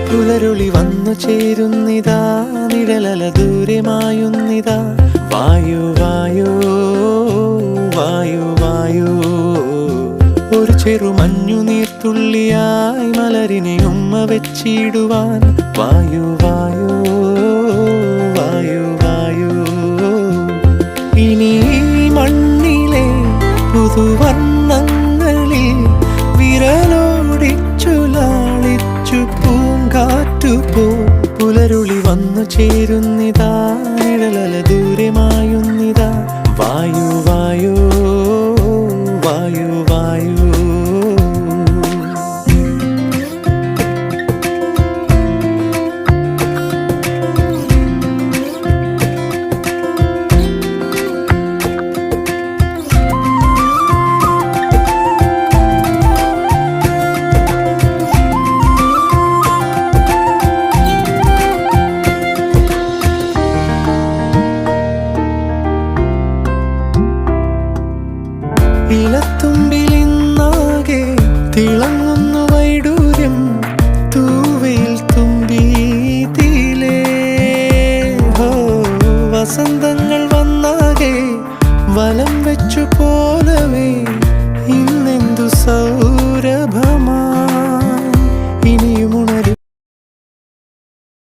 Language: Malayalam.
പുലരുളി വന്നു ചേരുന്നിതാ, നിഴലല ദൂരെ മായുന്നിതാ. വായു വായു വായു വായു, ഒരു ചെറു മഞ്ഞു നീർത്തുള്ളിയായി മലരിനെ ഉമ്മ വെച്ചിടുവാൻ. വായു വായു വായു വായു, ഇനി മണ്ണിലെ പുതുവർണ്ണങ്ങളിൽ വിരലോടിച്ചു ലാളിച്ചു പൂങ്കാറ്റുപോ. പുലരുളി വന്നു ചേരുന്നിതാ, നിഴലല ദൂരെ മായുന്നിതാ. വായു വായു വായു വായു.